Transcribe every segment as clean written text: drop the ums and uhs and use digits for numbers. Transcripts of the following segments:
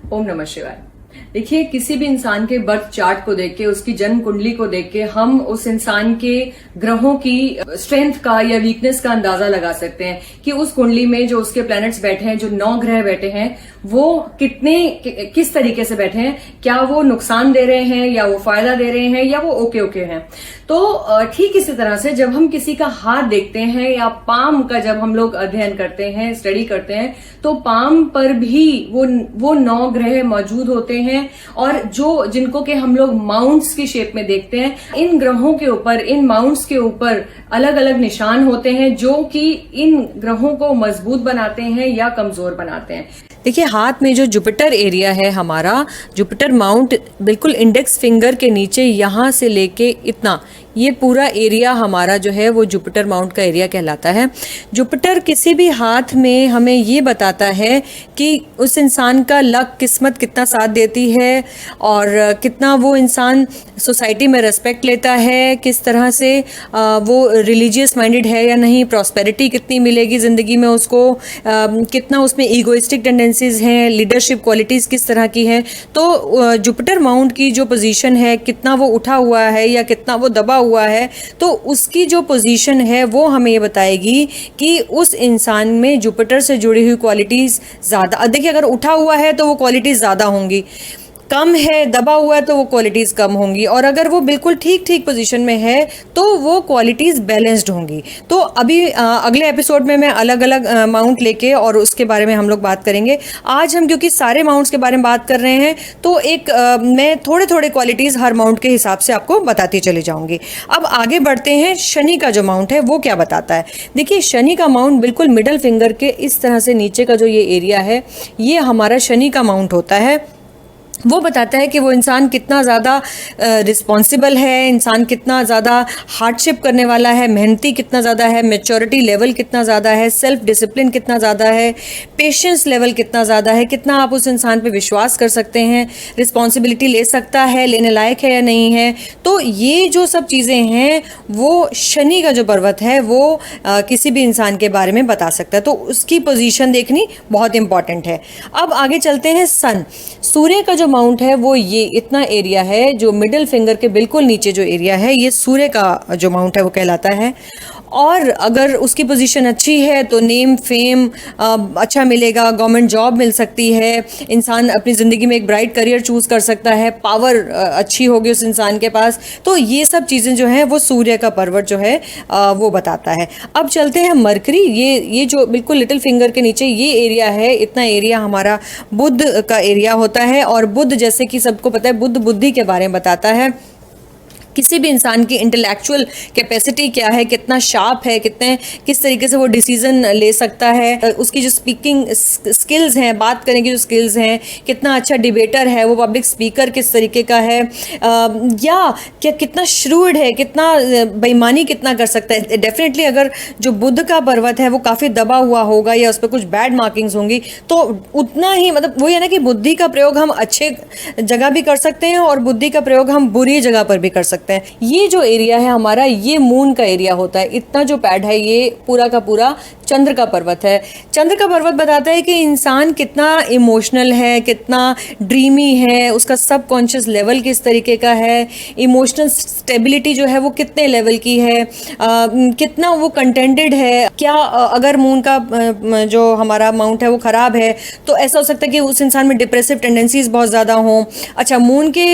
ओम नमः शिवाय। देखिए, किसी भी इंसान के बर्थ चार्ट को देख के, उसकी जन्म कुंडली को देख के हम उस इंसान के ग्रहों की स्ट्रेंथ का या वीकनेस का अंदाजा लगा सकते हैं कि उस कुंडली में जो उसके प्लैनेट्स बैठे हैं, जो 9 ग्रह बैठे हैं, वो किस तरीके से बैठे हैं, क्या वो नुकसान दे रहे हैं या वो फायदा दे रहे हैं या वो ओके ओके हैं। तो ठीक इसी तरह से जब हम किसी का हाथ देखते हैं या पाम का जब हम लोग अध्ययन करते हैं, स्टडी करते हैं, तो पाम पर भी वो 9 ग्रह मौजूद होते हैं और जिनको के हम लोग माउंट्स की शेप में देखते हैं, इन ग्रहों के ऊपर, इन माउंट्स के ऊपर अलग अलग निशान होते हैं जो कि इन ग्रहों को मजबूत बनाते हैं या कमजोर बनाते हैं। देखिए, हाथ में जो जुपिटर एरिया है हमारा, जुपिटर माउंट बिल्कुल इंडेक्स फिंगर के नीचे यहाँ से लेके इतना, ये पूरा एरिया हमारा जो है वो जुपिटर माउंट का एरिया कहलाता है। जुपिटर किसी भी हाथ में हमें ये बताता है कि उस इंसान का लक, किस्मत कितना साथ देती है और कितना वो इंसान सोसाइटी में रेस्पेक्ट लेता है, किस तरह से वो रिलीजियस माइंडेड है या नहीं, प्रॉस्पेरिटी कितनी मिलेगी ज़िंदगी में उसको, कितना उसमें ईगोइस्टिक टेंडेंसीज हैं, लीडरशिप क्वालिटीज़ किस तरह की हैं। तो जुपिटर माउंट की जो पोजीशन है, कितना वो उठा हुआ है या कितना वो दबा हुआ है, तो उसकी जो पोजीशन है वो हमें ये बताएगी कि उस इंसान में जुपिटर से जुड़ी हुई क्वालिटीज़ ज़्यादा, देखिए अगर उठा हुआ है तो वो क्वालिटीज़ ज़्यादा होंगी, कम है, दबा हुआ है तो वो क्वालिटीज़ कम होंगी, और अगर वो बिल्कुल ठीक ठीक पोजीशन में है तो वो क्वालिटीज़ बैलेंस्ड होंगी। तो अभी अगले एपिसोड में मैं अलग अलग माउंट लेके और उसके बारे में हम लोग बात करेंगे। आज हम क्योंकि सारे माउंट्स के बारे में बात कर रहे हैं तो मैं थोड़े थोड़े क्वालिटीज़ हर माउंट के हिसाब से आपको बताती चली जाऊँगी। अब आगे बढ़ते हैं, शनि का जो माउंट है वो क्या बताता है। देखिए, शनि का माउंट बिल्कुल मिडल फिंगर के इस तरह से नीचे का जो ये एरिया है, ये हमारा शनि का माउंट होता है। वो बताता है कि वो इंसान कितना ज़्यादा रिस्पॉन्सिबल है, इंसान कितना ज़्यादा हार्डशिप करने वाला है, मेहनती कितना ज़्यादा है, मैच्योरिटी लेवल कितना ज़्यादा है, सेल्फ डिसिप्लिन कितना ज़्यादा है, पेशेंस लेवल कितना ज़्यादा है, कितना आप उस इंसान पे विश्वास कर सकते हैं, रिस्पॉन्सिबिलिटी ले सकता है, लेने लायक है या नहीं है। तो ये जो सब चीज़ें हैं वो शनि का जो पर्वत है वो किसी भी इंसान के बारे में बता सकता है, तो उसकी पोजीशन देखनी बहुत इंपॉर्टेंट है। अब आगे चलते हैं, सन, सूर्य का जो माउंट है वो ये इतना एरिया है, जो मिडिल फिंगर के बिल्कुल नीचे जो एरिया है, ये सूर्य का जो माउंट है वो कहलाता है। और अगर उसकी पोजीशन अच्छी है तो नेम फेम अच्छा मिलेगा, गवर्नमेंट जॉब मिल सकती है, इंसान अपनी ज़िंदगी में एक ब्राइट करियर चूज़ कर सकता है, पावर अच्छी होगी उस इंसान के पास। तो ये सब चीज़ें जो हैं वो सूर्य का पर्वत जो है वो बताता है। अब चलते हैं मरकरी, ये जो बिल्कुल लिटिल फिंगर के नीचे ये एरिया है, इतना एरिया हमारा बुध का एरिया होता है। और बुध, जैसे कि सबको पता है, बुध बुद्धि के बारे में बताता है, किसी भी इंसान की इंटेलेक्चुअल कैपेसिटी क्या है, कितना शार्प है, किस तरीके से वो डिसीजन ले सकता है, उसकी जो स्पीकिंग स्किल्स हैं, बात करने की जो स्किल्स हैं, कितना अच्छा डिबेटर है, वो पब्लिक स्पीकर किस तरीके का है, या क्या कितना श्रूड है, कितना बेईमानी कितना कर सकता है। डेफिनेटली अगर जो बुध का पर्वत है वो काफ़ी दबा हुआ होगा या उस पर कुछ बैड मार्किंग्स होंगी तो उतना ही, मतलब वही है ना कि बुद्धि का प्रयोग हम अच्छे जगह भी कर सकते हैं और बुद्धि का प्रयोग हम बुरी जगह पर भी कर सकते हैं। ये जो एरिया है हमारा, ये मून का एरिया होता है। इतना जो पैड है ये पूरा का पूरा चंद्र का पर्वत है। चंद्र का पर्वत बताता है कि इंसान कितना इमोशनल है, कितना ड्रीमी है, उसका सबकॉन्शियस लेवल किस तरीके का है, इमोशनल स्टेबिलिटी जो है वो कितने लेवल की है, कितना वो कंटेंटेड है। क्या अगर मून का जो हमारा माउंट है वो ख़राब है तो ऐसा हो सकता है कि उस इंसान में डिप्रेसिव टेंडेंसीज बहुत ज़्यादा हों। अच्छा, मून के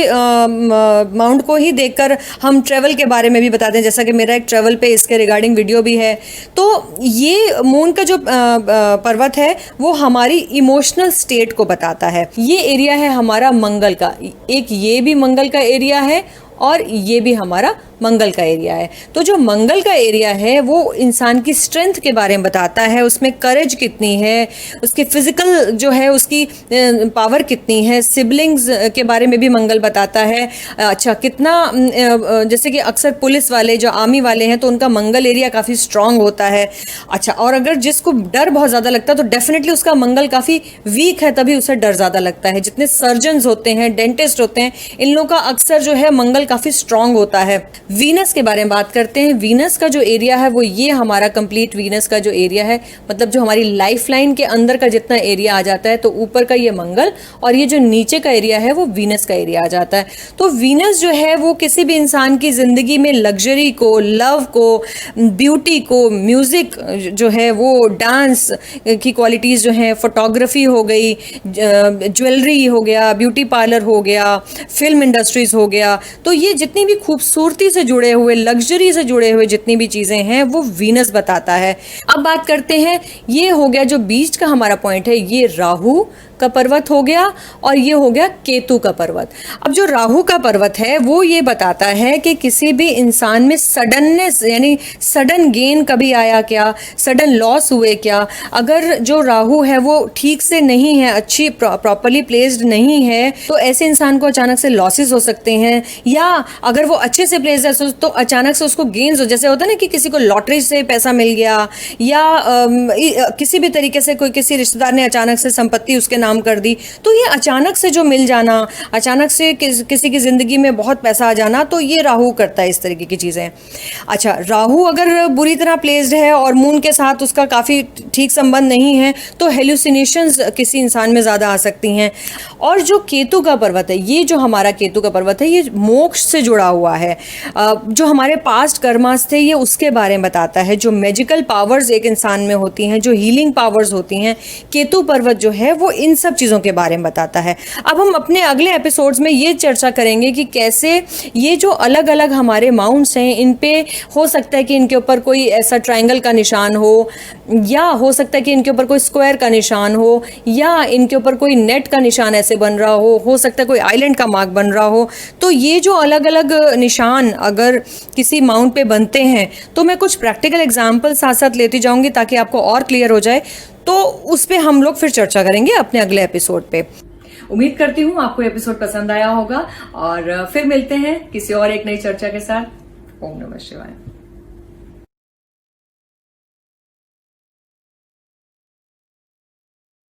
माउंट को ही देखकर हम ट्रैवल के बारे में भी बताते हैं, जैसा कि मेरा एक ट्रैवल पे इसके रिगार्डिंग वीडियो भी है। तो ये मून का जो पर्वत है वो हमारी इमोशनल स्टेट को बताता है। ये एरिया है हमारा मंगल का, एक ये भी मंगल का एरिया है और ये भी हमारा मंगल का एरिया है। तो जो मंगल का एरिया है वो इंसान की स्ट्रेंथ के बारे में बताता है, उसमें करेज कितनी है, उसकी फिजिकल जो है उसकी पावर कितनी है, सिबलिंग्स के बारे में भी मंगल बताता है। अच्छा, कितना जैसे कि अक्सर पुलिस वाले जो आर्मी वाले हैं तो उनका मंगल एरिया काफ़ी स्ट्रांग होता है। अच्छा, और अगर जिसको डर बहुत ज़्यादा लगता है तो डेफिनेटली उसका मंगल काफ़ी वीक है, तभी उसे डर ज़्यादा लगता है। जितने सर्जन्स होते हैं, डेंटिस्ट होते हैं, इन लोगों का अक्सर जो है मंगल काफी स्ट्रांग होता है। वीनस के बारे में बात करते हैं। वीनस का जो एरिया है वो ये हमारा कंप्लीट वीनस का जो एरिया है, मतलब जो हमारी लाइफलाइन के अंदर का जितना एरिया आ जाता है, तो ऊपर का ये मंगल और ये जो नीचे का एरिया है वो वीनस का एरिया आ जाता है। तो वीनस जो है वो किसी भी इंसान की जिंदगी में लग्जरी को, लव को, ब्यूटी को, म्यूजिक जो है वो, डांस की क्वालिटीज जो है, फोटोग्राफी हो गई, ज्वेलरी हो गया, ब्यूटी पार्लर हो गया, फिल्म इंडस्ट्रीज हो गया, तो ये जितनी भी खूबसूरती से जुड़े हुए, लग्जरी से जुड़े हुए जितनी भी चीजें हैं वो वीनस बताता है। अब बात करते हैं, ये हो गया जो बीच का हमारा पॉइंट है, ये राहु का पर्वत हो गया और ये हो गया केतु का पर्वत। अब जो राहु का पर्वत है वो ये बताता है कि किसी भी इंसान में सडननेस, यानी सडन गेन कभी आया क्या, सडन लॉस हुए क्या। अगर जो राहु है वो ठीक से नहीं है, अच्छी प्रॉपरली प्लेस्ड नहीं है, तो ऐसे इंसान को अचानक से लॉसेस हो सकते हैं, या अगर वो अच्छे से प्लेस्ड है तो अचानक से उसको गेन्स हो, जैसे होता है ना कि किसी को लॉटरी से पैसा मिल गया, या किसी भी तरीके से कोई किसी रिश्तेदार ने अचानक से संपत्ति उसके नाम कर दी, तो ये अचानक से जो मिल जाना, अचानक से किसी की जिंदगी में बहुत पैसा आ जाना, तो ये राहु करता है इस तरीके की चीजें। अच्छा, राहु अगर बुरी तरह प्लेस्ड है और मून के साथ उसका काफी ठीक संबंध नहीं है, तो हेलुसिनेशंस किसी इंसान में ज्यादा आ सकती हैं। और जो केतु का पर्वत है, ये जो हमारा केतु का पर्वत है, ये मोक्ष से जुड़ा हुआ है। जो हमारे पास्ट कर्मास थे ये उसके बारे में बताता है। जो मैजिकल पावर्स एक इंसान में होती हैं, जो हीलिंग पावर्स होती हैं, केतु पर्वत जो है वो इन सब चीज़ों के बारे में बताता है। अब हम अपने अगले एपिसोड्स में ये चर्चा करेंगे कि कैसे ये जो अलग अलग हमारे माउंट्स हैं, इन पे हो सकता है कि इनके ऊपर कोई ऐसा ट्रायंगल का निशान हो, या हो सकता है कि इनके ऊपर कोई स्क्वायर का निशान हो, या इनके ऊपर कोई नेट का निशान ऐसे बन रहा हो सकता है कोई आइलैंड का मार्क बन रहा हो। तो ये जो अलग अलग निशान अगर किसी माउंट पे बनते हैं, तो मैं कुछ प्रैक्टिकल एग्जाम्पल साथ साथ लेती जाऊंगी ताकि आपको और क्लियर हो जाए। तो उस पे हम लोग फिर चर्चा करेंगे अपने अगले एपिसोड पे। उम्मीद करती हूँ आपको एपिसोड पसंद आया होगा और फिर मिलते हैं किसी और एक नई चर्चा के साथ। ओम नमः शिवाय।